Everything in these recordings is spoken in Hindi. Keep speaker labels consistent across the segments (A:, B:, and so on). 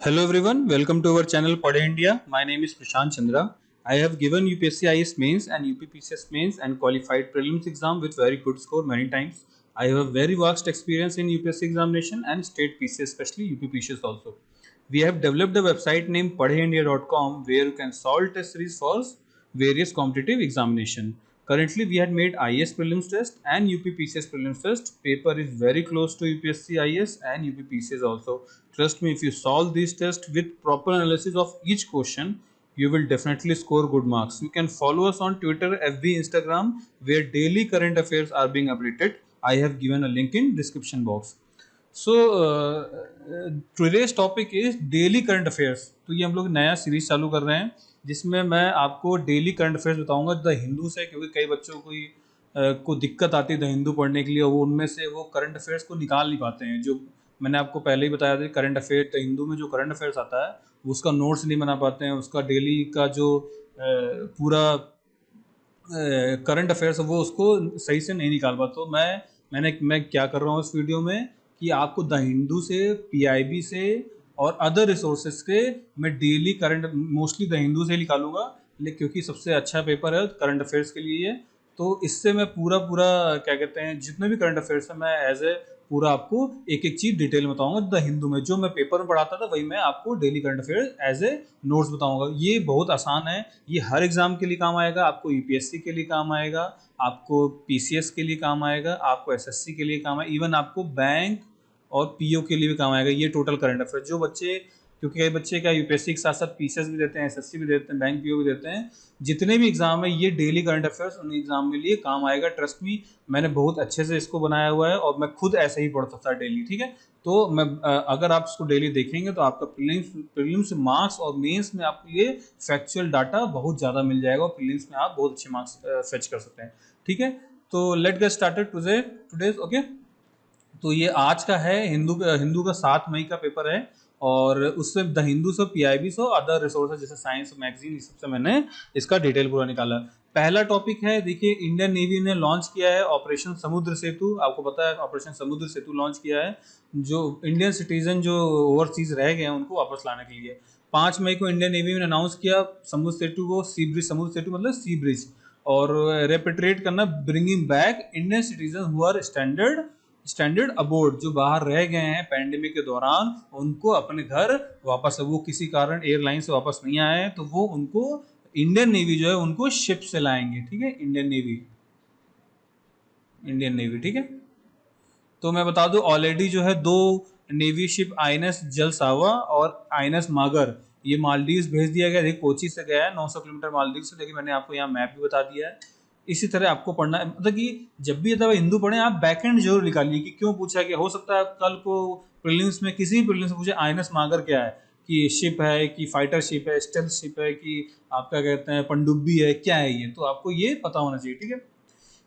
A: Hello everyone, welcome to our channel Padhe India. My name is Prashant Chandra. I have given UPSC IS mains and UPPCS mains and qualified prelims exam with very good score many times. I have a very vast experience in UPSC examination and state PCS, especially UPPCS also. We have developed a website named padheindia.com where you can solve test series for various competitive examination. Currently, we had made IS prelims test and UPPCS prelims test. Paper is very close to UPSC IS and UPPCS also. Trust me, if you solve these tests with proper analysis of each question, you will definitely score good marks. You can follow us on Twitter, FB, Instagram, where daily current affairs are being updated. I have given a link in description box. So today's topic is daily current affairs. तो ये हम लोग नया सीरीज चालू कर रहे हैं जिसमें मैं आपको डेली करंट अफेयर्स बताऊंगा द हिंदू से, क्योंकि कई बच्चों को दिक्कत आती है द हिंदू पढ़ने के लिए, वो उनमें से वो करंट अफेयर्स को निकाल नहीं पाते हैं। जो मैंने आपको पहले ही बताया था, करंट अफेयर द हिंदू में जो करंट अफेयर्स आता है उसका नोट्स नहीं बना पाते हैं, उसका डेली का जो पूरा करंट अफेयर्स है वो उसको सही से नहीं निकाल पाता। तो मैं क्या कर रहा हूँ इस वीडियो में कि आपको द हिंदू से, पीआईबी से और अदर रिसोर्सेज के मैं daily current mostly the Hindu से निकालूंगा, लेकिन क्योंकि सबसे अच्छा पेपर है करंट अफेयर्स के लिए, तो इससे मैं पूरा पूरा क्या कहते हैं जितने भी करंट अफेयर्स है मैं एज ए पूरा आपको एक एक चीज डिटेल में बताऊंगा। द हिंदू में जो मैं पेपर में पढ़ाता था वही मैं आपको daily current affair as a notes बताऊंगा। ये बहुत आसान है, ये हर एग्जाम के लिए काम आएगा, आपको यूपीएससी के लिए काम आएगा, आपको पीसीएस के लिए काम आएगा, आपको एसएससी के लिए काम आएगा, इवन आपको बैंक और पीओ के लिए भी काम आएगा। ये टोटल करंट अफेयर जो बच्चे, क्योंकि कई बच्चे क्या यूपीएससी के साथ साथ पीसीएस भी देते हैं, एसएससी भी देते हैं, बैंक पीओ भी देते हैं, जितने भी एग्जाम है ये डेली करंट अफेयर्स उन एग्जाम के लिए काम आएगा। ट्रस्ट मी, मैंने बहुत अच्छे से इसको बनाया हुआ है और मैं खुद ऐसे ही पढ़ता था डेली। ठीक है, तो मैं अगर आप इसको डेली देखेंगे तो आपका प्रीलिम्स मार्क्स और मेंस में आपको ये फैक्चुअल डाटा बहुत ज़्यादा मिल जाएगा और प्रीलिम्स में आप बहुत अच्छे मार्क्स फेच कर सकते हैं। ठीक है, तो let get started today's okay. तो ये आज का है हिंदू का 7 मई का पेपर है और उससे द हिंदू से, पीआईबी से, अदर रिसोर्सेज जैसे साइंस मैगजीन, इस सबसे मैंने इसका डिटेल पूरा निकाला। पहला टॉपिक है, देखिए इंडियन नेवी ने लॉन्च किया है ऑपरेशन समुद्र सेतु। आपको पता है ऑपरेशन समुद्र सेतु लॉन्च किया है, जो इंडियन सिटीजन जो ओवरसीज रह गए हैं उनको वापस लाने के लिए। 5 मई को इंडियन नेवी ने अनाउंस किया समुद्र सेतु को सी ब्रिज, समुद्र सेतु मतलब सी ब्रिज, और रेपेट्रिएट करना, bringing back Indian citizen who are stranded abroad, जो बाहर रह गए हैं पैंडेमिक के दौरान उनको अपने घर वापस, वो किसी कारण एयरलाइन से वापस नहीं आए हैं तो वो उनको इंडियन नेवी जो है उनको शिप से लाएंगे। ठीक है, इंडियन नेवी ठीक है। तो मैं बता दूं ऑलरेडी जो है 2 नेवी शिप आईएनएस जल सावा और आईएनएस मागर ये मालदीव भेज दिया गया। देखिए कोची से गया है 900 किलोमीटर मालदीव से। देखिए मैंने आपको यहाँ मैप भी बता दिया है। इसी तरह आपको पढ़ना है, मतलब कि जब भी मतलब हिंदू पढ़े आप बैकएंड जरूर निकालिए कि क्यों पूछा कि हो सकता है कल को प्रीलिम्स में किसी भी प्रीलिम्स में पूछे आईएनएस मागर क्या है, कि शिप है कि फाइटर शिप है, स्टेल्थ शिप है कि आपका कहते हैं पनडुब्बी है, क्या है ये, तो आपको ये पता होना चाहिए। ठीक है,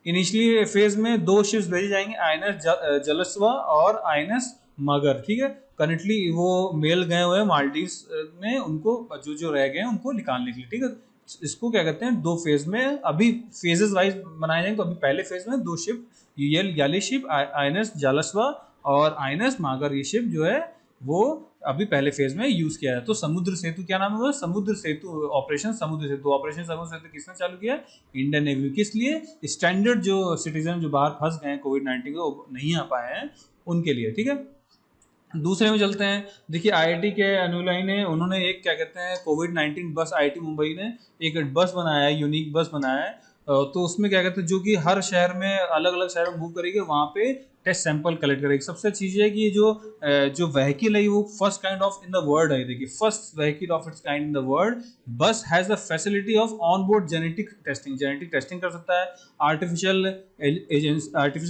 A: इनिशियली फेज में 2 शिप्स भेजे जाएंगे, आईएनएस जलस्वा और आईएनएस मगर। ठीक है, करंटली वो मेल गए हुए हैं मालदीव में, उनको जो जो रह गए हैं उनको निकालने के लिए। ठीक है, इसको क्या कहते हैं 2 फेज में, अभी फेजेस वाइज बनाए जाएंगे। तो अभी पहले फेज में 2 शिप, याली शिप आईएनएस जालस्वा और आईएनएस मागर, ये शिप जो है वो अभी पहले फेज में यूज किया है। तो समुद्र सेतु क्या नाम है, वो समुद्र सेतु, ऑपरेशन समुद्र सेतु। ऑपरेशन समुद्र सेतु किसने चालू किया? Indian navy. किस लिए? स्टैंडर्ड जो सिटीजन जो बाहर फंस गए कोविड-19 को नहीं आ पाए हैं उनके लिए। ठीक है, दूसरे में चलते हैं। देखिए आईआईटी के अनुयायी ने, उन्होंने एक क्या कहते हैं कोविड-19 बस, आईआईटी मुंबई ने एक बस बनाया है, यूनिक बस बनाया है। तो उसमें क्या कहते हैं जो कि हर शहर में, अलग अलग शहर में मूव करेगी, वहाँ पे टेस्ट सैंपल कलेक्ट करेगी। सबसे चीज़ है कि ये जो व्हीकल है वो first kind of in the world है। देखिए first vehicle of its kind in the world. Bus has the facility of on board genetic testing कर सकता है। आर्टिफिशियल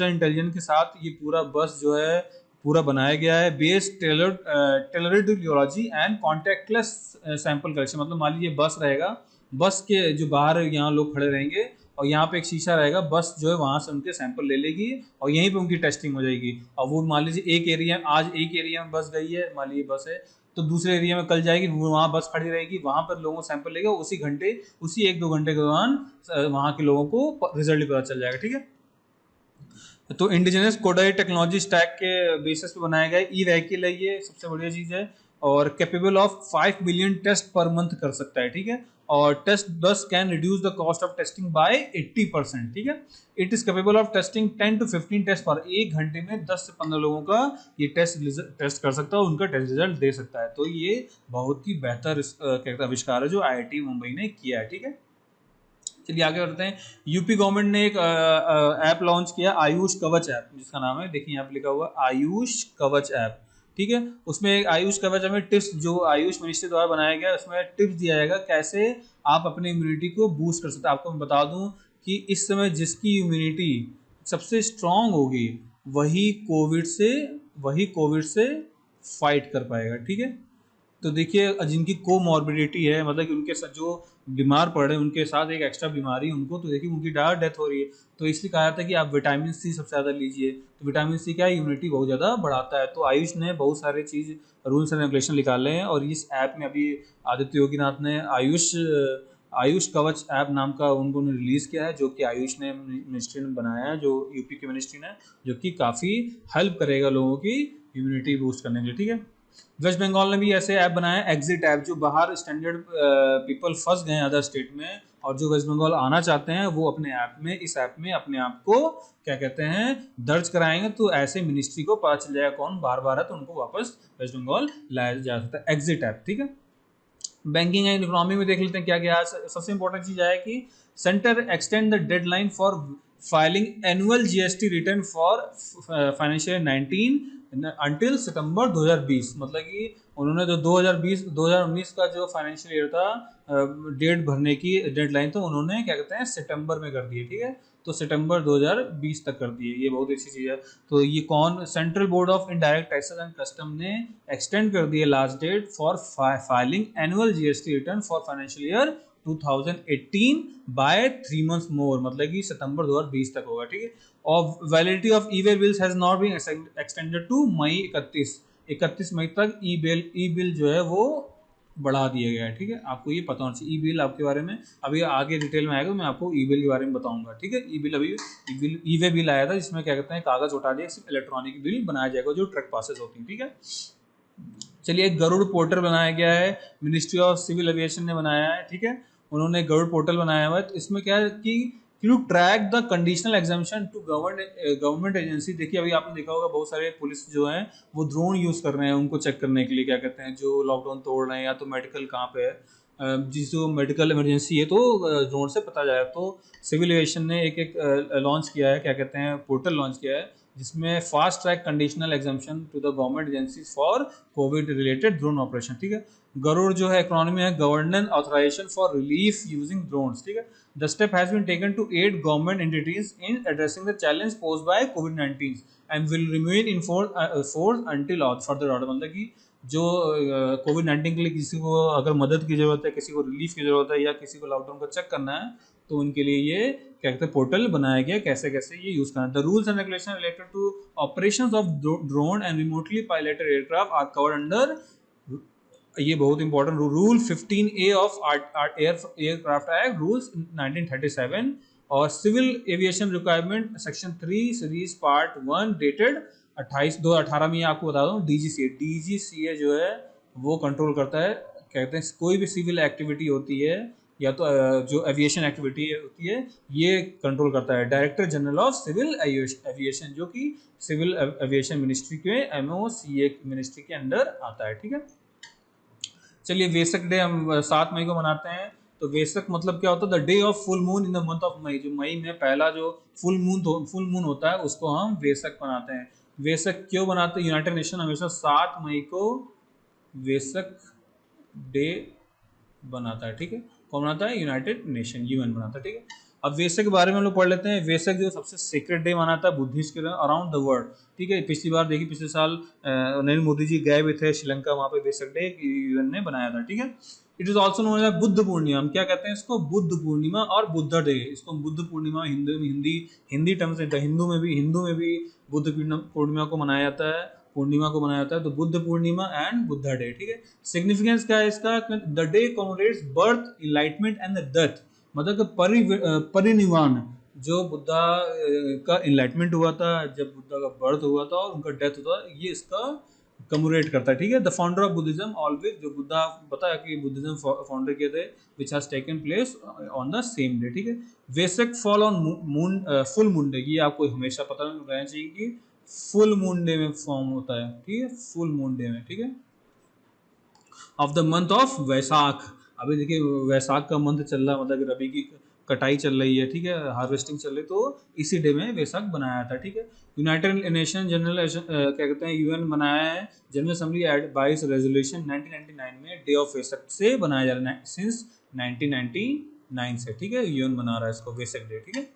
A: इंटेलिजेंस के साथ ये पूरा बस जो है पूरा बनाया गया है। Based tailored urology and contact lens sample collection, मतलब मान लीजिए बस रहेगा, बस के जो बाहर यहाँ लोग खड़े रहेंगे और यहाँ पे एक शीशा रहेगा, बस जो है वहाँ से उनके सैंपल ले लेगी और यहीं पे उनकी टेस्टिंग हो जाएगी। और वो मान लीजिए आज एक एरिया में बस गई है, मान लीजिए बस है, तो दूसरे एरिया में कल जाएगी, वहाँ बस खड़ी रहेगी, वहाँ पर लोगों को सैंपल लेगा, उसी घंटे, उसी 1-2 घंटे के दौरान वहाँ के लोगों को रिजल्ट भी पता चल जाएगा। ठीक है, तो इंडिजिनस कोडाई टेक्नोलॉजी स्टैक के बेसिस पे बनाया गया ई व्हीकल है, ये सबसे बढ़िया चीज़ है। और capable of 5 million test per month कर सकता है, ठीक है। और टेस्ट बस can reduce the cost of testing by 80%, ठीक है। It is capable of testing 10 to 15 test per, एक घंटे में 10 से 15 लोगों का ये टेस्ट कर सकता है, उनका टेस्ट रिजल्ट दे सकता है। तो ये बहुत ही बेहतर आविष्कार है जो IIT मुंबई ने किया है, ठीक है। चलिए आगे बढ़ते हैं। यूपी गवर्नमेंट ने एक ऐप लॉन्च किया, आयुष कवच ऐप, जिसका नाम है, देखिए यहाँ पे लिखा हुआ आयुष कवच ऐप, ठीक है। उसमें एक आयुष कवच में टिप्स, जो आयुष मिनिस्ट्री द्वारा बनाया गया, उसमें टिप्स दिया जाएगा कैसे आप अपनी इम्यूनिटी को बूस्ट कर सकते हैं। आपको मैं बता दूं कि इस समय जिसकी इम्यूनिटी सबसे स्ट्रांग होगी वही कोविड से फाइट कर पाएगा, ठीक है। तो देखिए जिनकी कोमॉर्बिडिटी है, मतलब कि उनके साथ जो बीमार पड़ रहे हैं, उनके साथ एक एक्स्ट्रा बीमारी उनको, तो देखिए उनकी डेथ हो रही है। तो इसलिए कहा जाता है कि आप विटामिन सी सबसे ज़्यादा लीजिए। तो विटामिन सी क्या है, इम्यूनिटी बहुत ज़्यादा बढ़ाता है। तो आयुष ने बहुत सारे चीज़ रूल्स एंड रेगुलेशन निकाले हैं, और इस ऐप में अभी आदित्य योगीनाथ ने आयुष कवच ऐप नाम का उनको रिलीज़ किया है, जो कि आयुष ने मिनिस्ट्री ने बनाया है, जो यूपी की मिनिस्ट्री ने, जो कि काफ़ी हेल्प करेगा लोगों की इम्यूनिटी बूस्ट करने के लिए, ठीक है। वेस्ट बंगाल ने भी ऐसे ऐप बनाया, एग्जिट ऐप, जो बाहर स्टैंडर्ड पीपल फंस गए अदर स्टेट में और जो वेस्ट बंगाल आना चाहते हैं, वो अपने ऐप में, इस ऐप में अपने आप को क्या कहते हैं दर्ज कराएंगे, तो ऐसे मिनिस्ट्री को पता चल जाएगा कौन बार बार है, तो उनको वापस वेस्ट बंगाल लाया जा सकता है। एग्जिट ऐप, ठीक है। बैंकिंग एंड इकोनॉमी में देख लेते हैं क्या क्या। सबसे इंपॉर्टेंट चीज है कि centre extend the deadline for filing annual GST return for financial 19 until September 2020। मतलब कि उन्होंने जो 2019 का जो फाइनेंशियल ईयर था, डेट भरने की डेडलाइन, तो उन्होंने क्या कहते हैं सितंबर में कर दिए, ठीक है। तो सितंबर 2020 तक कर दिए, ये बहुत अच्छी चीज़ है। तो ये कौन, central board of indirect taxes and custom ने एक्सटेंड कर दिए last date for filing annual GST return for financial year 2018 by 3 months more, मतलब कि सितंबर 2020 तक होगा, ठीक है। और validity of e way bills has not been extended to May 31 मई तक ई बिल जो है वो बढ़ा दिया गया है, ठीक है। आपको ये पता होना चाहिए ई बिल आपके बारे में, अभी आगे डिटेल में आएगा, मैं आपको ई बिल के बारे में बताऊंगा, ठीक है। ई बिल अभी ई वे बिल आया था, जिसमें क्या कहते हैं कागज उठा दिया, सिर्फ इलेक्ट्रॉनिक बिल बनाया जाएगा जो ट्रक पासेस होती है, ठीक है। चलिए एक गरुड़ पोर्टल बनाया गया है, मिनिस्ट्री ऑफ सिविल एविएशन ने बनाया है, ठीक है। उन्होंने गरुड़ पोर्टल बनाया हुआ है। तो इसमें क्या है कि to track the conditional exemption to government agency. देखिए अभी आपने देखा होगा बहुत सारे पुलिस जो है वो ड्रोन यूज कर रहे हैं उनको चेक करने के लिए, क्या कहते हैं जो लॉकडाउन तोड़ रहे हैं, या तो मेडिकल कहाँ पे है, जिसको मेडिकल इमरजेंसी है तो ड्रोन से पता जाए। तो सिविल एविएशन ने एक लॉन्च किया है, क्या कहते हैं पोर्टल लॉन्च किया है, जिसमें fast track conditional exemption to the government agencies for COVID related drone operation, ठीक है। गरुड़ जो है इकोनॉमी है, governance authorisation for relief using drones, ठीक है। The step has been taken to aid government entities in addressing the challenge posed by COVID-19 and will remain in force until further order। मतलब कि जो कोविड-19 के लिए किसी को अगर मदद की जरूरत है, किसी को रिलीफ की जरूरत है, या किसी को लॉकडाउन को चेक करना है, तो उनके लिए ये क्या कहते हैं पोर्टल बनाया गया, कैसे कैसे ये यूज करना है। The rules and regulation related to operations of drone and remotely piloted aircraft are covered under, ये बहुत important rule 15A of aircraft act rules 1937 और civil aviation requirement section 3 series part 1 dated 28/2/18 में। आपको बता दूं डीजीसीए जो है वो कंट्रोल करता है, कहते हैं कोई भी सिविल एक्टिविटी होती है या तो जो एविएशन एक्टिविटी होती है ये कंट्रोल करता है director general of civil aviation, जो कि सिविल एविएशन मिनिस्ट्री के MOCA मिनिस्ट्री के अंडर आता है, ठीक है। चलिए वेसक डे हम 7 मई को मनाते हैं। तो वेसक मतलब क्या होता है, the day of full moon in the month of May, जो मई में पहला जो फुल मून होता है उसको हम वेसक मनाते हैं। वेसक क्यों बनाते हैं, यूनाइटेड नेशन हमेशा 7 मई को वेसक डे बनाता है, ठीक है। कौन बनाता है, यूनाइटेड नेशन, UN बनाता है, ठीक है। अब वेसक के बारे में हम लोग पढ़ लेते हैं। वेसक जो सबसे सीक्रेट डे माना था बुद्धिस्ट के अराउंड द वर्ल्ड, ठीक है। पिछली बार देखिए पिछले साल नरेंद्र मोदी जी गए हुए थे श्रीलंका, वहाँ पे वेसक डे UN ने बनाया था, ठीक है। It is also known as Buddha Purnima, हम क्या कहते हैं इसको, बुद्ध पूर्णिमा और बुद्ध डे, इसको बुद्ध पूर्णिमा हिंदी टर्म से, हिंदू में भी बुद्ध पूर्णिमा को मनाया जाता है, तो बुद्ध पूर्णिमा एंड बुद्धा डे, ठीक है। सिग्निफिकेंस क्या है इसका, the day commemorates birth, enlightenment and the death, मतलब परिनिर्वाण, जो बुद्धा का इनलाइटमेंट हुआ था, जब बुद्धा का बर्थ हुआ था और उनका डेथ हुआ था, ये इसका कमोरेट करता है, ठीक है। The founder of Buddhism always, जो बुद्धा बताया कि बुद्धिज्म फाउंडर किए थे, which has taken place on the same day, ठीक है। Vesak fall on moon, full moon day, ये आपको हमेशा पता रहना चाहिए कि फुल मून डे में फॉर्म होता है, ठीक है, फुल मून डे में, ठीक है। Of the month of Vaisakh, अभी देखिए वैसाख का मंथ चल रहा है, मतलब रबी की कटाई चल रही है, ठीक है, हार्वेस्टिंग चल रही है, तो इसी डे में वैसाख बनाया था, ठीक है। यूनाइटेड नेशन जनरल क्या कहते हैं, यूएन बनाया है, जनरल असेंबली बाईस रेजोल्यूशन 1999 में डे ऑफ वैसाख से बनाया जा रहा है, सिंस 1999 से, ठीक है, यूएन बना रहा है इसको वैसाख डे, ठीक है।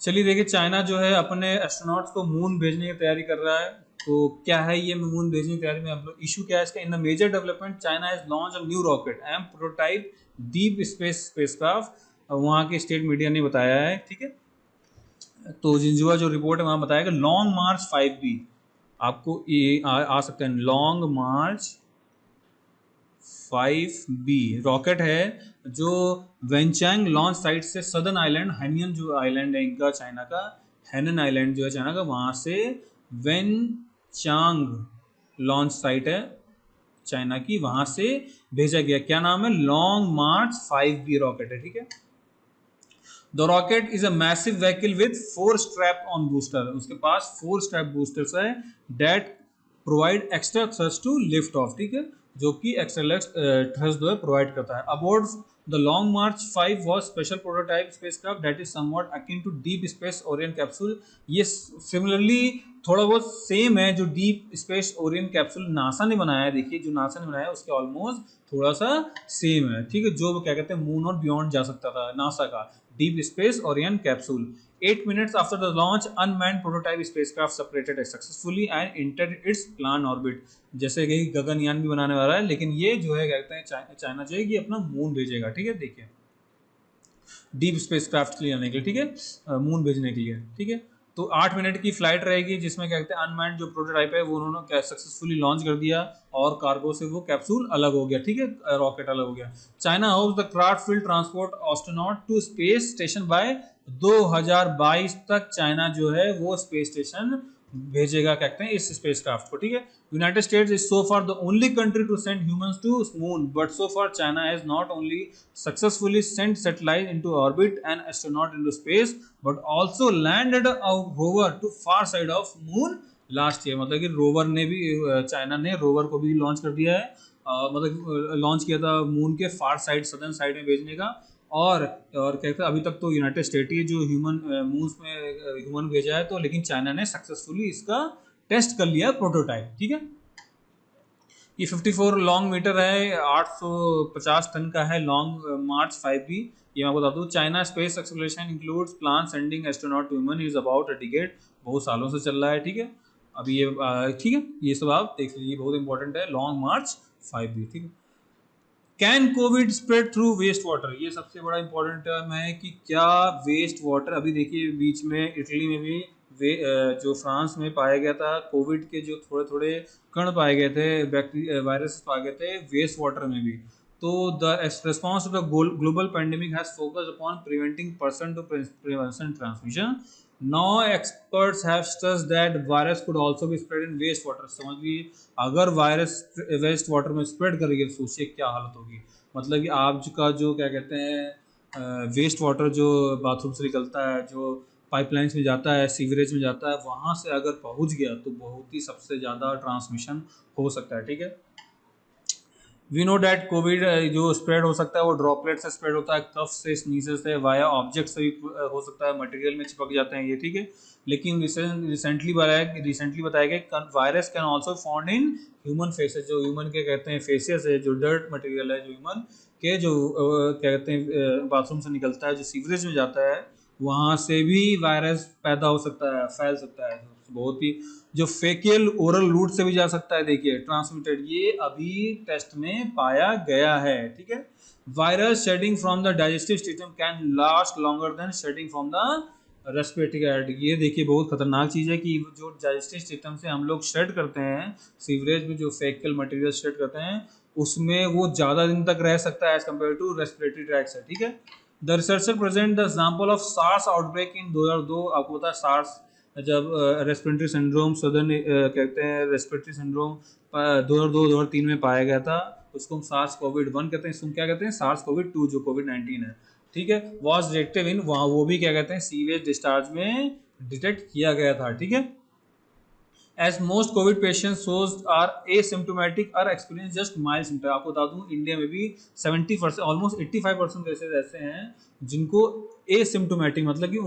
A: चलिए देखिए, चाइना जो है अपने एस्ट्रोनॉट्स को मून भेजने की तैयारी कर रहा है। तो क्या है ये मून भेजने की तैयारी में, आप लोग इशू क्या है इसका, in the major development China has launch a new rocket and prototype deep space spacecraft, वहाँ के स्टेट मीडिया ने बताया है, ठीक है। तो जिंजुआ जो रिपोर्ट है वहाँ बताया कि लॉन्ग मार्च 5B, आपको ये आ सकते हैं, लॉन्ग मार्च 5B रॉकेट है जो वेंचैंग लॉन्च साइट से सदर्न आइलैंड, हैनियन जो आइलैंड है इनका चाइना का, हैनन आइलैंड जो है चाइना का, वहाँ से वेनचांग लॉन्च साइट है चाइना की, वहाँ से भेजा गया। क्या नाम है, लॉन्ग मार्च 5B रॉकेट है, ठीक है। The rocket is a massive vehicle with 4 strap on booster, उसके पास 4 स्ट्रैप बूस्टर्स है, that provide extra thrust to lift off, ठीक है, जो कि एक्स्ट्रा थ्रस्ट जो है प्रोवाइड करता है। Aboard the Long March 5 was special prototype spacecraft that is somewhat akin to deep space Orion capsule, ये सिमिलरली थोड़ा बहुत सेम है जो deep space Orion capsule NASA ने बनाया है, देखिए जो नासा ने बनाया है उसके ऑलमोस्ट थोड़ा सा सेम है, ठीक है, जो क्या कहते हैं मून और बियॉन्ड जा सकता था नासा का deep space Orion capsule. 8 minutes after the launch, unmanned prototype spacecraft separated successfully and entered its planned orbit, जैसे कि गगनयान भी बनाने वाला है, लेकिन ये जो है कहते हैं चाइना जो है ये अपना मून भेजेगा, ठीक है, देखिए डीप स्पेसक्राफ्ट के लिए आने के लिए, ठीक है, मून भेजने के लिए, ठीक है। तो 8 मिनट की फ्लाइट रहेगी, जिसमें क्या कहते हैं अनमैन्ड जो प्रोटोटाइप है वो उन्होंने सक्सेसफुली लॉन्च कर दिया और कार्गो से वो कैप्सूल अलग हो गया, ठीक है, रॉकेट अलग हो गया। China hopes the craft will transport astronaut to space station by 2022 तक, चाइना जो है वो स्पेस स्टेशन भेजेगा, कहते हैं इस स्पेसक्राफ्ट को, ठीक है। United States is so far the only country to send humans to moon, but so far China has not only successfully sent satellite into orbit and astronaut into space but also landed a rover to far side of moon last year, मतलब कि रोवर ने भी, चाइना ने रोवर को भी लॉन्च कर दिया है, मतलब लॉन्च किया था मून के फार साइड, सदर्न साइड में भेजने का। और कहते हैं अभी तक तो यूनाइटेड स्टेट ही जो ह्यूमन मून में ह्यूमन भेजा है, तो लेकिन चाइना ने सक्सेसफुली इसका टेस्ट कर लिया प्रोटोटाइप, ठीक है। ये 54 लॉन्ग मीटर है, 850 टन का है लॉन्ग मार्च 5B। ये मैं बता दूँ, China space exploration includes plan sending astronaut to human is about a decade, बहुत सालों से चल रहा है, ठीक है। अभी ये ठीक है, ये सब आप देख लीजिए, बहुत इंपॉर्टेंट है लॉन्ग मार्च 5B, ठीक है। Can COVID spread through waste water, ये सबसे बड़ा इंपॉर्टेंट टर्म है कि क्या वेस्ट वाटर, अभी देखिए बीच में इटली में भी जो फ्रांस में पाया गया था कोविड के जो थोड़े थोड़े कण पाए गए थे, बैक्टीरिया वायरस पाए गए थे वेस्ट वाटर में भी। तो the response to the global pandemic has focused upon preventing person to prevention transmission, now experts have stressed that virus could also be spread in waste water, समझ लीजिए अगर वायरस वेस्ट वाटर में स्प्रेड करेगी तो सोचिए क्या हालत होगी। मतलब कि आपका जो क्या कहते हैं वेस्ट वाटर जो बाथरूम से निकलता है, जो पाइपलाइंस में जाता है, सीवरेज में जाता है, वहाँ से अगर पहुँच गया तो बहुत ही सबसे ज़्यादा ट्रांसमिशन हो सकता है, ठीक है। वी नो डैट कोविड जो स्प्रेड हो सकता है वो ड्रॉपलेट से स्प्रेड होता है, कफ से, स्नीजेस से, वाया ऑब्जेक्ट से भी हो सकता है, मटेरियल में चिपक जाते हैं ये, ठीक है। लेकिन रिसेंटली बताया गया virus can also found in human faces, जो ह्यूमन के कहते हैं फेसेस है, जो डर्ट मटेरियल है जो ह्यूमन के जो क्या कहते हैं बाथरूम से निकलता है, जो सीवरेज में जाता है, वहाँ से भी वायरस पैदा हो सकता है, फैल सकता है, बहुत ही जो फेकियल ओरल रूट से भी जा सकता है, देखिए ट्रांसमिटेड, ये अभी टेस्ट में पाया गया है, ठीक है। Virus shedding from the digestive system can last longer than shedding from the respiratory gland, ये देखिए बहुत खतरनाक चीज़ है कि जो डाइजेस्टिव सिस्टम से हम लोग शेड करते हैं, सीवरेज में जो फेकियल मटेरियल शेड करते हैं, उसमें वो ज़्यादा दिन तक रह सकता है as compare to respiratory track से, ठीक है। The researcher present the example of SARS outbreak in 2002, आपको पता है सार्स जब रेस्पिरेटरी सिंड्रोम सदर्न कहते हैं रेस्पिरेटरी सिंड्रोम 2002-2003 में पाया गया था, उसको हम सार्स कोविड 1 कहते हैं, इसको क्या कहते हैं सार्स कोविड 2 जो कोविड 19 है, ठीक है, वॉज डिटेक्टिव इन, वहाँ वो भी क्या कहते हैं सीवेज डिस्चार्ज में डिटेक्ट किया गया था, ठीक है। As most COVID patients shows are asymptomatic or experience just mild symptoms, आपको बता दूं इंडिया में भी 70% ऑलमोस्ट 85% केसेज ऐसे हैं जिनको एसिम्टोमेटिक मतलब कि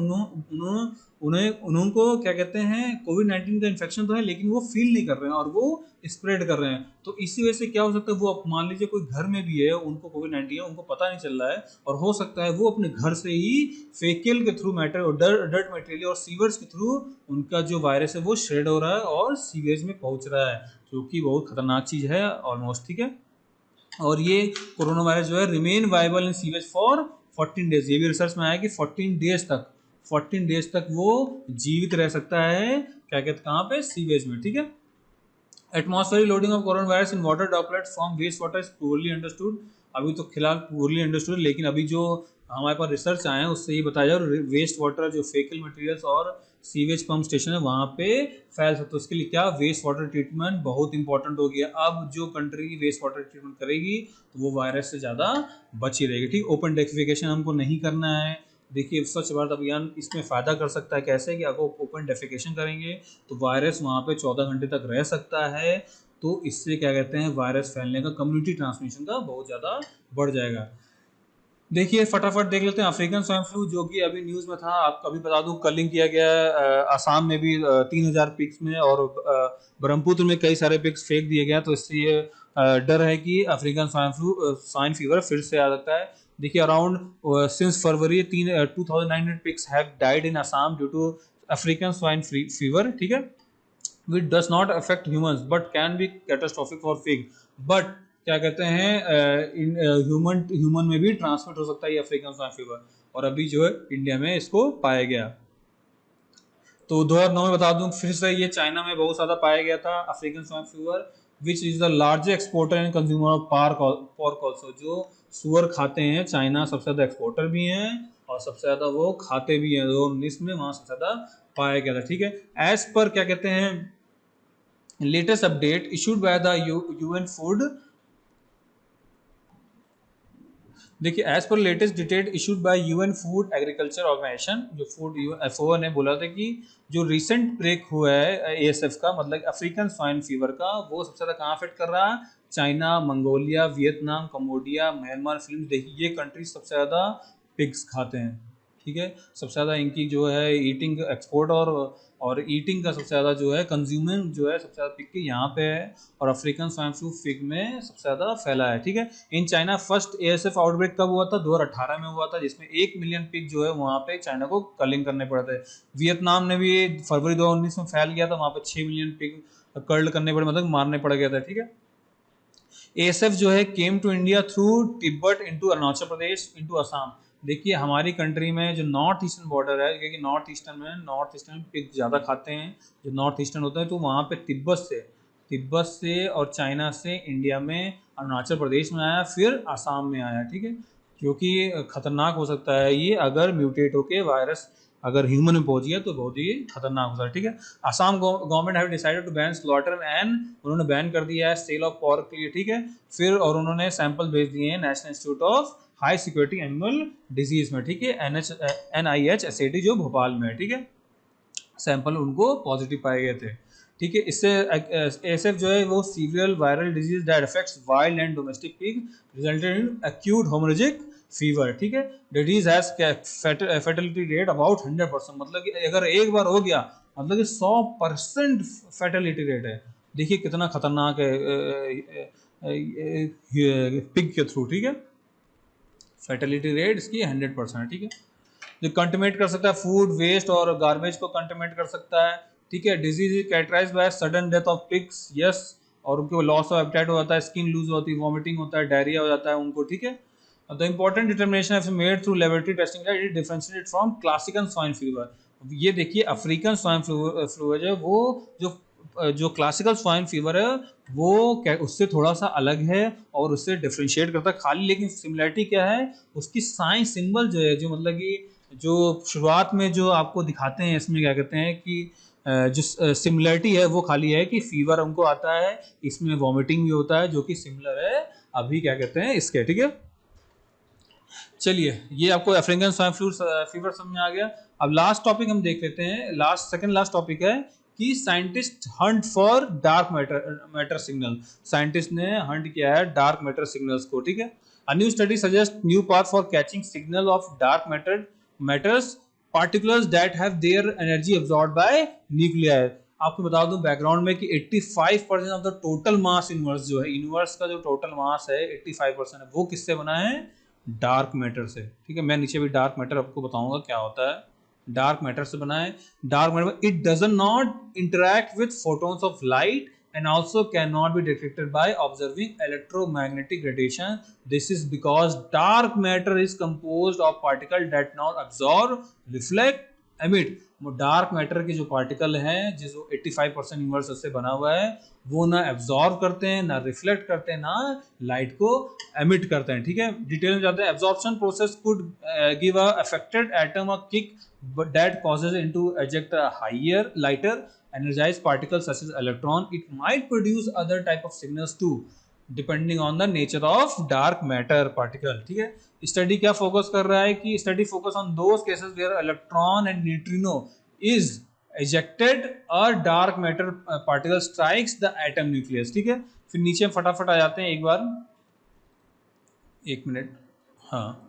A: उनको क्या कहते हैं कोविड 19 का इन्फेक्शन तो है लेकिन वो फील नहीं कर रहे हैं और वो स्प्रेड कर रहे हैं। तो इसी वजह से क्या हो सकता है, वो मान लीजिए कोई घर में भी है उनको कोविड 19 है, उनको पता नहीं चल रहा है और हो सकता है वो अपने घर से ही फेकियल के थ्रू मैटर और डर्ट मटेरियल और सीवर्स के थ्रू उनका जो वायरस है वो शेड हो रहा है और सीवेज में पहुंच रहा है, जो कि बहुत खतरनाक चीज़ है ऑलमोस्ट, ठीक है। और ये कोरोना वायरस जो है remain viable in sewage for 14 days, ये भी रिसर्च में आया कि 14 डेज तक वो जीवित रह सकता है, क्या कहते कहाँ पे सीवेज में, ठीक है। Atmospheric loading of corona virus in water droplets from waste water is poorly understood, अभी तो फिलहाल पूरली अंडरस्टूड, लेकिन अभी जो हमारे पास रिसर्च आए हैं उससे ये बताया जा वेस्ट वाटर जो फेकल मटेरियल्स और सीवेज पंप स्टेशन है वहाँ पे फैल सकते, तो उसके लिए क्या वेस्ट वाटर ट्रीटमेंट बहुत इंपॉर्टेंट हो गया। अब जो कंट्री वेस्ट वाटर ट्रीटमेंट करेगी तो वो वायरस से ज़्यादा बची रहेगी, ठीक। ओपन डेफिकेशन हमको नहीं करना है, देखिए स्वच्छ भारत अभियान इसमें फ़ायदा कर सकता है, कैसे कि अगर ओपन डेफिकेशन करेंगे तो वायरस वहाँ पे 14 घंटे तक रह सकता है, तो इससे क्या कहते हैं वायरस फैलने का कम्युनिटी ट्रांसमिशन का बहुत ज़्यादा बढ़ जाएगा। देखिए फटाफट देख लेते हैं अफ्रीकन स्वाइन फ्लू जो कि अभी न्यूज़ में था, आपको अभी बता दूं कलिंग किया गया आसाम में भी 3,000 पिक्स में और ब्रह्मपुत्र में कई सारे पिक्स फेंक दिए गए, तो इससे ये डर है कि अफ्रीकन स्वाइन फीवर फिर से आ सकता है। देखिए around since February 2,900 pigs have died in Assam due to African swine fever, ठीक है, which does not affect humans but can be catastrophic for pig, but क्या कहते हैं इन ह्यूमन में भी ट्रांसमिट हो सकता है ये अफ्रीकन स्वाइन फीवर, और अभी जो है इंडिया में इसको पाया गया। तो 2009 में बता दूं फिर से ये चाइना में बहुत ज़्यादा पाया गया था African swine fever, which is the largest exporter and consumer of pork also, जो सुअर खाते हैं चाइना सबसे ज़्यादा एक्सपोर्टर भी हैं और सबसे ज़्यादा वो खाते भी हैं, 2019 में वहाँ सबसे ज़्यादा पाया गया था, ठीक है। एज पर क्या कहते हैं latest update issued by the UN food, देखिए as per latest detail issued by UN food agriculture organisation, जो फूड एफओ ने बोला था कि जो रिसेंट ब्रेक हुआ है एएसएफ का मतलब अफ्रीकन स्वाइन फीवर का, वो सबसे ज़्यादा कहाँ अफेक्ट कर रहा है, China, Mongolia, Vietnam, Cambodia, Myanmar, film, देखिए ये कंट्रीज सबसे ज़्यादा पिग्स खाते हैं, ठीक है, सबसे ज़्यादा इनकी जो है ईटिंग एक्सपोर्ट और ईटिंग का सबसे ज़्यादा जो है कंज्यूमिंग जो है सबसे ज़्यादा पिग के यहाँ पे है, और अफ्रीकन स्वाइन फ्लू पिग में सबसे ज़्यादा फैला है, ठीक है। In China first ASF outbreak कब हुआ था, 2018 में हुआ था, जिसमें 1 मिलियन पिग जो है वहाँ पे चाइना को कलिंग करने पड़े थे। वियतनाम ने भी फरवरी 2019 में फैल गया था, वहाँ पे 6 मिलियन पिग कर्ल करने पड़े, मतलब मारने पड़ गया था, ठीक है। एएसएफ जो है came to India through Tibet into Arunachal Pradesh into Assam, देखिए हमारी कंट्री में जो नॉर्थ ईस्टर्न बॉर्डर है, क्योंकि नॉर्थ ईस्टर्न पिग ज़्यादा खाते हैं जो नॉर्थ ईस्टर्न होता है, तो वहाँ पे तिब्बत से और चाइना से इंडिया में अरुणाचल प्रदेश में आया, फिर आसाम में आया, ठीक है, क्योंकि खतरनाक हो सकता है ये अगर म्यूटेट होके वायरस अगर ह्यूमन में पहुंच गया तो बहुत ही खतरनाक हो सकता है, ठीक है। Assam government have decided to ban slaughter and उन्होंने बैन कर दिया है सेल ऑफ पॉर्क के लिए, ठीक है, फिर और उन्होंने सैंपल भेज दिए हैं national institute of high security animal disease में, ठीक है, NIHSAD जो भोपाल में है, ठीक है, सैंपल उनको पॉजिटिव पाए गए थे, ठीक है। इससे एसएफ जो है वो severe viral disease that affects wild and domestic pig resulted in acute haemorrhagic fever, ठीक है, disease has fatality rate about 100%, मतलब कि अगर एक बार हो गया मतलब कि 100% फैटेलिटी रेट है, देखिए कितना खतरनाक है पिग के थ्रू, ठीक है, फैटेलिटी रेट इसकी 100%, ठीक है। जो कंटेमिनेट कर सकता है फूड वेस्ट और गार्बेज को कंटेमिनेट कर सकता है, ठीक है। Disease is characterised by sudden death of pigs, yes, और उनको लॉस ऑफ एपेटाइट हो जाता है, स्किन लूज होती है, वॉमिटिंग होता है, डायरिया हो जाता है उनको, ठीक है। The important determination is made through laboratory testing that it differentiated from classical swine fever, ये देखिए अफ्रीकन स्वाइन फ्लू है जो वो जो क्लासिकल स्वाइन फीवर है वो उससे थोड़ा सा अलग है और उससे डिफ्रेंशिएट करता है खाली, लेकिन सिमिलरिटी क्या है उसकी साइन सिंबल जो है जो मतलब कि जो शुरुआत में जो आपको दिखाते हैं इसमें क्या कहते हैं कि जो सिमिलरिटी है वो खाली है कि फीवर उनको आता है, इसमें वॉमिटिंग भी होता है जो कि सिमिलर है अभी क्या कहते हैं इसके, ठीक है। चलिए ये आपको अफ्रीकन स्वाइन फ्लू फीवर समझ में आ गया। अब लास्ट टॉपिक हम देख लेते हैं, सेकंड लास्ट टॉपिक है कि scientist hunt for dark matter signal. Scientist ने हंट किया है डार्क मैटर सिग्नल्स को, ठीक है। A new study suggest new path for catching signal of dark matters particulars that have their energy absorbed by nuclei. आपको बता दूं बैकग्राउंड में कि 85% of the total mass universe जो है, यूनिवर्स का जो टोटल मास है 85% है, वो किससे बना है? डार्क मैटर से, ठीक है। मैं नीचे भी डार्क मैटर आपको बताऊंगा क्या होता है। डार्क मैटर से बना है। Dark matter it doesn't not interact with photons of light and also cannot be detected by observing electromagnetic radiation. This is because dark matter is composed of particles that not absorb, reflect, emit. Dark matter के जो पार्टिकल हैं जो 85% यूनिवर्स से बना हुआ है, वो ना एब्जॉर्ब करते हैं, ना रिफ्लेक्ट करते हैं, ना लाइट को एमिट करते हैं, ठीक है। डिटेल में जाते हैं। Absorption process could give a affected atom a kick that causes into eject a higher lighter energized particles such as electron. It might produce other type of signals too depending on the nature of dark matter particle, ठीक है। स्टडी क्या फोकस कर रहा है कि study focus on those cases where electron and neutrino is ejected a dark matter particle strikes the atom nucleus, ठीक है। फिर नीचे फटाफट आ जाते हैं एक बार, एक मिनट, हाँ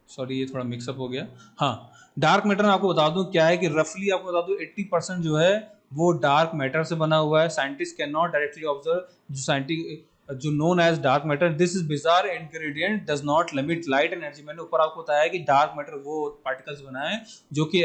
A: सॉरी ये थोड़ा मिक्सअप हो गया। हाँ, डार्क मैटर में आपको बता दूं क्या है कि रफली आपको बता दूं 80% जो है वो डार्क मैटर से बना हुआ है। Scientist can not directly observe जो known as dark matter. This is bizarre ingredient does not limit light energy. मैंने ऊपर आपको बताया कि डार्क मैटर वो पार्टिकल्स बना है जो कि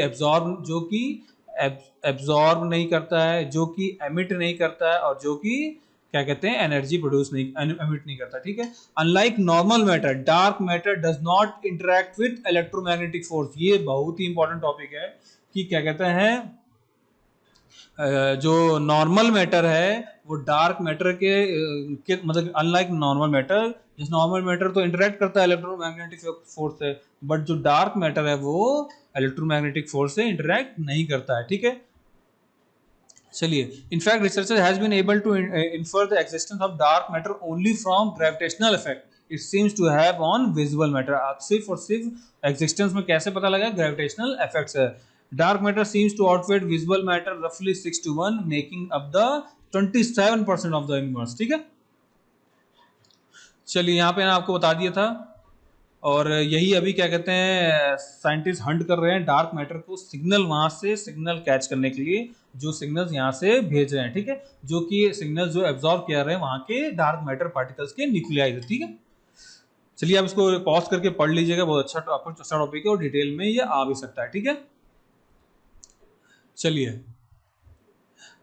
A: एब्जॉर्ब नहीं करता है, जो कि एमिट नहीं करता है, और जो कि क्या कहते हैं एनर्जी प्रोड्यूस नहीं, एमिट नहीं करता, ठीक है। Unlike normal matter, dark matter does not interact with electromagnetic force. ये बहुत ही इंपॉर्टेंट टॉपिक है कि क्या कहते हैं जो नॉर्मल मैटर है वो डार्क मैटर के मतलब अनलाइक नॉर्मल मैटर, जिस नॉर्मल मैटर तो इंटरेक्ट करता है इलेक्ट्रोमैग्नेटिक फोर्स से, बट जो डार्क मैटर है वो इलेक्ट्रोमैग्नेटिक फोर्स से इंटरेक्ट नहीं करता है, ठीक है। चलिए, in fact researcher has been able to infer the existence of dark matter only from gravitational effect it seems to have on visual matter. सिर्फ और सिर्फ एग्जिस्टेंस में कैसे पता लगा? ग्रेविटेशनल इफेक्ट्स है। Dark matter seems to outweigh visual matter रफली 6-1 making up the 27% of the universe, ठीक है। चलिए यहाँ पे आपको बता दिया था, और यही अभी क्या कहते हैं साइंटिस्ट हंट कर रहे हैं डार्क मैटर को, सिग्नल वहां से सिग्नल कैच करने के लिए जो सिग्नल्स यहाँ से भेज रहे हैं, ठीक है, जो कि सिग्नल जो एब्जॉर्ब किया रहे हैं वहां के डार्क मैटर पार्टिकल्स के न्यूक्लियाई, ठीक है। चलिए आप इसको पॉज करके पढ़ लीजिएगा, बहुत अच्छा टॉपिक है और डिटेल में ये आ भी सकता है, ठीक है। चलिए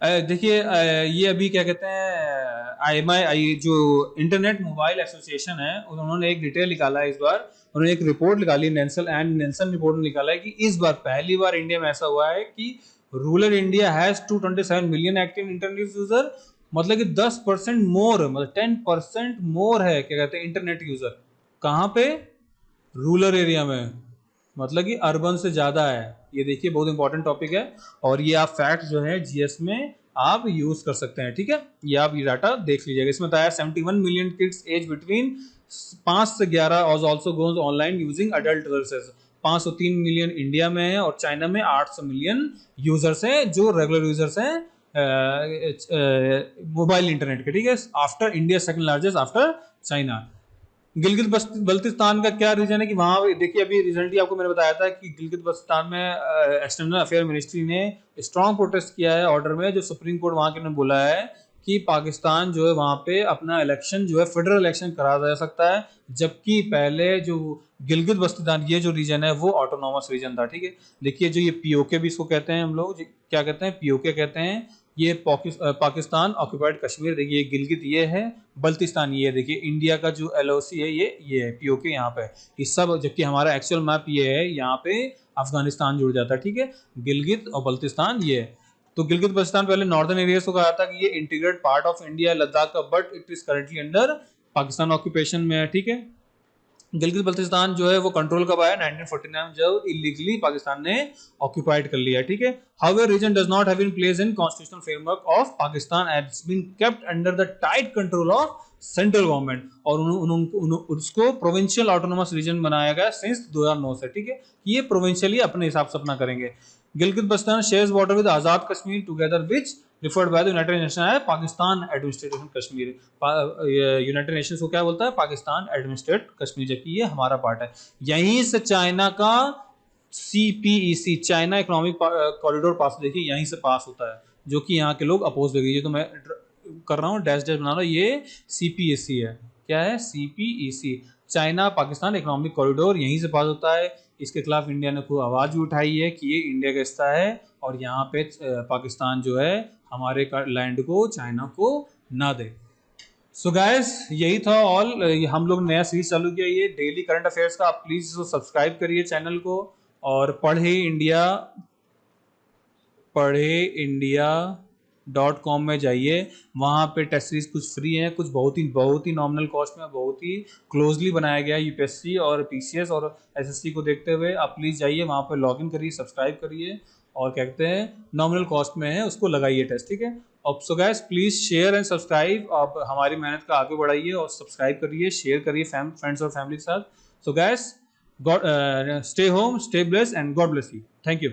A: देखिए ये अभी क्या कहते हैं IMI जो इंटरनेट मोबाइल एसोसिएशन है उन्होंने एक डिटेल निकाला है इस बार। उन्होंने एक रिपोर्ट निकाली, नेल्सन रिपोर्ट में निकाला है कि इस बार पहली बार इंडिया में ऐसा हुआ है कि rural India has 227 million active internet user. मतलब कि 10% मोर, मतलब 10% मोर है क्या कहते हैं इंटरनेट यूजर। कहाँ पे? रूरल एरिया में, मतलब कि अर्बन से ज्यादा है। ये देखिए बहुत इंपॉर्टेंट टॉपिक है, और ये आप फैक्ट जो है जीएस में आप यूज कर सकते हैं, ठीक है। ये आप ये डाटा देख लीजिएगा। इसमें बताया 71 मिलियन किड्स एज बिटवीन 5 से 11 और also goes online using adult services. 503 million India में है, और चाइना में 800 मिलियन यूजर्स हैं जो रेगुलर यूजर्स हैं मोबाइल इंटरनेट के, ठीक है। After India second largest after China. Gilgit Baltistan का क्या रीजन है कि वहां देखिए अभी रिसेंटली आपको मैंने बताया था कि गिलगित बल्तिस्तान में एक्सटर्नल अफेयर मिनिस्ट्री ने स्ट्रॉन्ग प्रोटेस्ट किया है ऑर्डर में, जो सुप्रीम कोर्ट वहां के ने बोला है कि पाकिस्तान जो है वहां पे अपना इलेक्शन जो है फेडरल इलेक्शन करा जा सकता है, जबकि पहले जो गिलगित बल्तिस्तान ये जो रीजन है वो ऑटोनॉमस रीजन था, ठीक है। देखिए जो ये पीओके भी इसको कहते हैं हम लोग, क्या कहते हैं पीओके कहते हैं। ये पाकिस्तान ऑक्यूपाइड कश्मीर, देखिए गिलगित ये है, बल्तिस्तान ये है, देखिए इंडिया का जो एलओसी है ये है पीओके यहाँ पे, इस सब, जबकि हमारा एक्चुअल मैप ये है, यहाँ पे अफगानिस्तान जुड़ जाता है, ठीक है। गिलगित और बल्तिस्तान ये है। तो गिलगित बल्तिस्तान पहले नॉर्दर्न एरिया को कहा था कि ये integrate part of India Ladakh का, but it is currently under Pakistan occupation में है, ठीक है। गिलगित बल्तिस्तान जो है वो कंट्रोल कब आया, 1949 में, जब इलीगली पाकिस्तान ने ऑक्यूपाइड कर लिया, ठीक है। However region does not have been placed in constitutional framework of Pakistan and it's been kept under the tight control of central government, और उसको प्रोविंशियल ऑटोनोमस रीजन बनाया गया सिंस 2009 से, ठीक है। ये प्रोविंशियली अपने हिसाब से अपना करेंगे। Gilgit Baltistan shares border with Azad Kashmir together which referred by the United Nation है Pakistan administration Kashmir. United Nations को क्या बोलता है, पाकिस्तान एडमिनिस्ट्रेट कश्मीर, जबकि ये हमारा पार्ट है। यहीं से चाइना का CPEC, चाइना इकोनॉमिक कॉरिडोर पास, देखिए यहीं से पास होता है, जो कि यहाँ के लोग अपोज देंगे। ये तो मैं कर रहा हूँ, डैश डैश बना रहा हूँ, ये CPEC है। क्या है, CPEC, China Pakistan economic corridor, यहीं से पास होता है। इसके खिलाफ इंडिया ने खूब आवाज भी उठाई है कि ये इंडिया का हिस्सा है और यहाँ पे पाकिस्तान जो है हमारे लैंड को चाइना को ना दे। सो गाइस, यही था ऑल। हम लोग नया सीरीज चालू किया ये डेली करंट अफेयर्स का। आप प्लीज इसको सब्सक्राइब करिए चैनल को, और पढ़े इंडिया.com में जाइए। वहाँ पे टेस्ट सीरीज कुछ फ्री हैं, कुछ बहुत ही नॉमिनल कॉस्ट में, बहुत ही क्लोजली बनाया गया है यूपीएससी और पीसीएस और एसएससी को देखते हुए। आप प्लीज़ जाइए वहाँ पर, लॉगिन करिए, सब्सक्राइब करिए, और क्या कहते हैं, नॉमिनल कॉस्ट में है, उसको लगाइए टेस्ट, ठीक है। अब so guys, please share and subscribe. आप हमारी मेहनत का आगे बढ़ाइए और सब्सक्राइब करिए, शेयर करिए फ्रेंड्स और फैमिली के साथ। So guys, God stay home, stay blessed and God bless you. Thank you.